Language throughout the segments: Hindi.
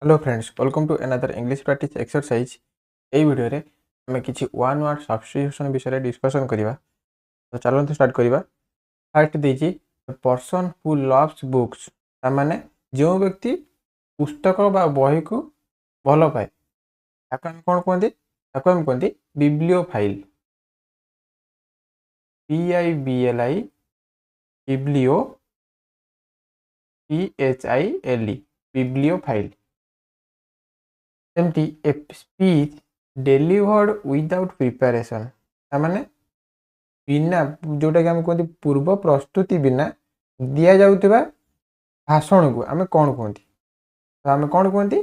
Hello friends, welcome to another English practice exercise. এই ভিডিওরে আমি কিছু ওয়ান ওয়ার্ড সাবস্টিट्यूशन বিষয়ে ডিस्कशन करिवा। तो चलते स्टार्ट करिवा। फर्स्ट देजी पर्सन हु लव्स बुक्स, ता माने जो व्यक्ति पुस्तक बा बही को भल पाए ताको हम कोन कहंती, ताको हम कहंती bibliophile. P I B L I biblio P H I L E bibliophile. सेमती a speech delivered without preparation, माने बिना जोटा कि आम कहते पूर्व प्रस्तुति बिना दि जाउथिबा भाषण को आम कौन कहती, तो आम कौन कहती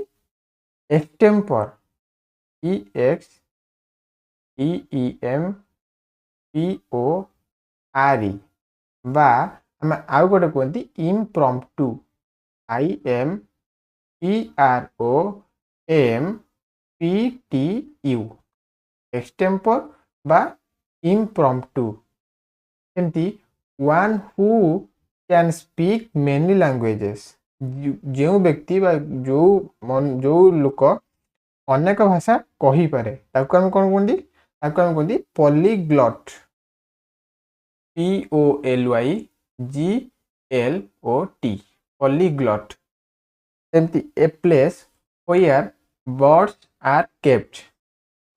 extempore. E X E E M P O R E बा आम आउ गोटे कहती impromptu. I M P R O M P T U extempore बा इम्प्रॉम्प्टू। सेमती one who can speak many languages, जो व्यक्ति बा जो लोक अनेक भाषा कही पारे ताको हम कौन कहती, ताको हम कहती polyglot. P O L Y G L O T polyglot. सेमती a place where birds are kept,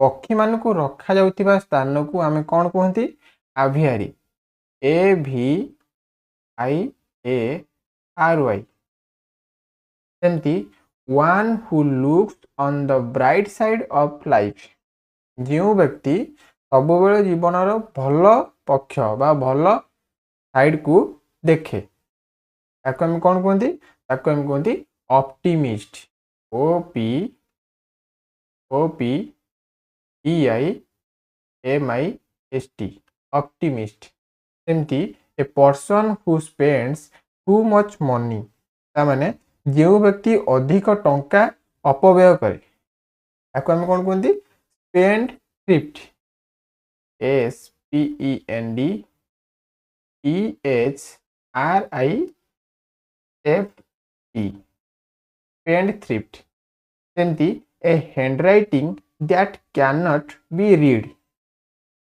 पक्षी मान को रखा जाउथिबा स्थान को आम कौन कहती आभियारी। ए भि आई ए आर वाई। सेमती one who looks on the bright side of life, जो व्यक्ति सब बेले जीवनर भल पक्ष बा भल साइड को देखे ताको हम कौन कहती, ताको हम कहती optimist. O P E I M I S T optimist. सेमती a person who spends too much money, तामाने जो व्यक्ति अधिक टंका अपव्यय करे ताको हम कौन कहती spendthrift. S P E N D E H R I F T spendthrift. सेमती a handwriting that can not be read,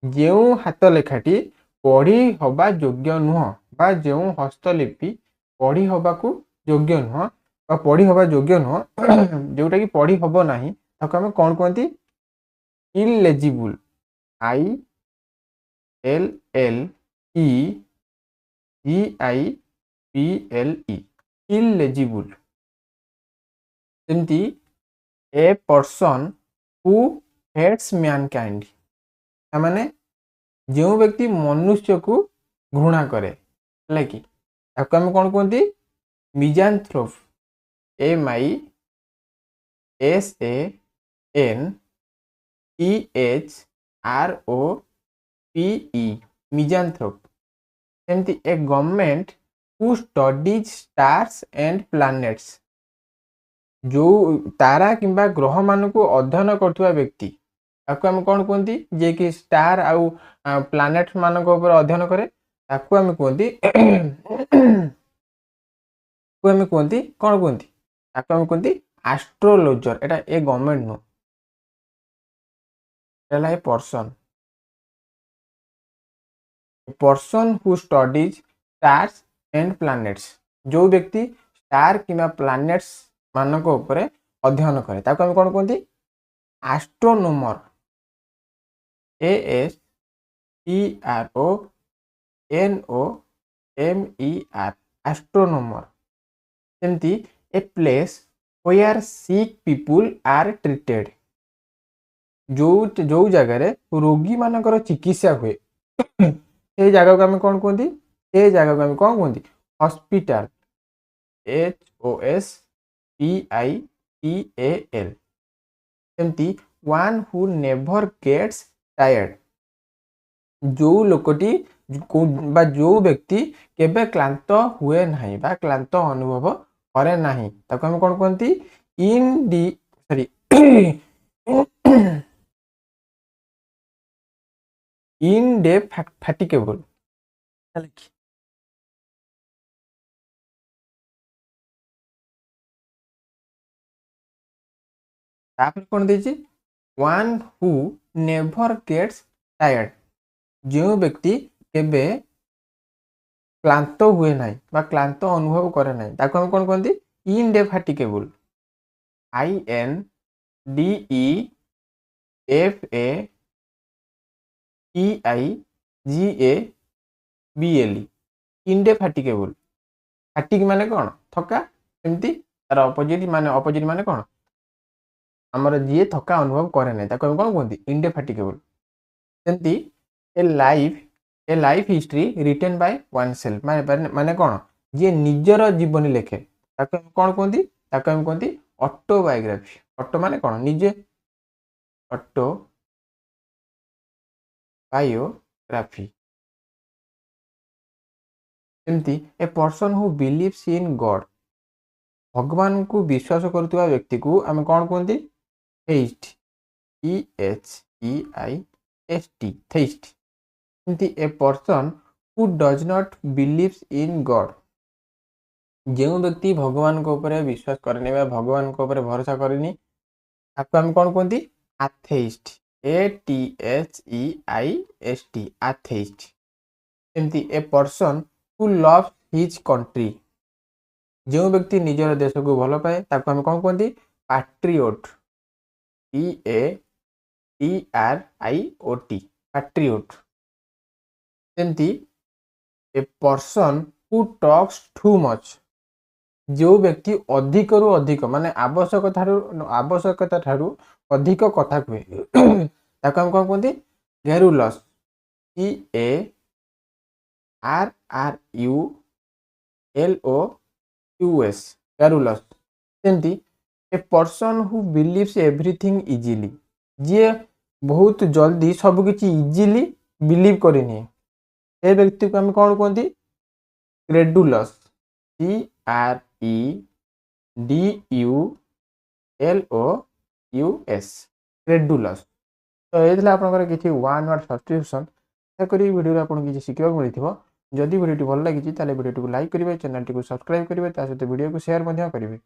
जो हाथ लेखाटी पढ़ी हवा योग्य नुह बा जो हस्तलिपि पढ़ी हवा को योग्य नुह बा पढ़ी हवा योग्य नुह जोटा कि पढ़ी हब नाही ताको हम कौन कहती illegible. I L L E G I P L E illegible. सेमती a person who hates mankind, माने जो व्यक्ति मनुष्य को घृणा करे कि ताको हम कौन कहती misanthrope. M I S A N E H R O P E misanthrope. सेमती a government who studies stars and planets, जो तारा किंबा ग्रह मान को अध्ययन करथुवा व्यक्ति ताको हम कौन कहती जे कि स्टार आउ प्लैनेट मान ऊपर अध्ययन करे ताको हम कहती कौन कहती ताको हम कहती एस्ट्रोलॉजर। एटा ए गवर्नमेंट नो एला a person. Person who studies stars and planets, जो व्यक्ति स्टार किंबा प्लैनेट्स मान ऊपर अध्ययन करे ताको हम कौन कहती astronomer. A S T R O N O M E R astronomer. सेमती a place where sick people are treated, जो जगह रोगी मानकर चिकित्सा हुए से जगह को आम कौन कहती, से जगह को आम कौन कहती hospital. H O S P I T A L. सेमती one who never gets tired, जो लोकटी बा जो व्यक्ति केबे क्लांत हुए नहीं बा क्लांत अनुभव करे नहीं ताको हम कौन कहती in D sorry indefatigable. तापर कौन देछि one who never gets tired जो व्यक्ति केबे क्लांत हुए ना क्लांत अनुभव करे ना ताको हम कौन कहते इनडेफाटिकेबल INDEFATIGABLE इनडेफाटिकेबल फैटिक माने कौन थका एमती तार अपोजिट माने कौन आमर जी थका अनुभव करे ना ताको हम कौन कहते इनडेफाटिकेबल सेमती ए life history written by one self माने कौन जी निजर जीवन लिखे ताको हम कौन कहते ताको हम कहते ऑटोबायोग्राफी ऑटो माने कौन निजे ऑटो बायोग्राफी एमती ए person who believes in God भगवान को विश्वास करुवा व्यक्ति को आम कौन कहते थेइस्ट THEIST थेइस्ट एमती ए person who does not believes in God जो व्यक्ति भगवान को ऊपर विश्वास करनी भगवान को ऊपर भरोसा करनी आपको हम कौन कहते एथेइस्ट ATHEIST एथेइस्ट एमती ए person who loves his country जो व्यक्ति निजर देश को भल पाए ताको हम कौन कहते पैट्रियोट PATRIOT पैट्रियोट एमती ए person who talks too much जो व्यक्ति अधिक रु अधिक माने आवश्यकता ठारू अधिक कथा कहे ताको हम कौन कहते गैरुलस GARRULOUS गैरुलस सेमती a person who believes everything easily जी बहुत जल्दी सब किछि इजीली बिलीव करनी ए व्यक्ति को हम कौन कहते क्रेडुलस CREDULOUS क्रेडुलस तो ये आपंकर किसी वन वर्ड सब्सक्रिप्शन करी वीडियो आपको किसी शिखा मिली जदि वीडियो भल लगी वीडियो को लाइक करेंगे चैनल को सब्सक्राइब करेंगे सहित वीडियो को शेयर करेंगे।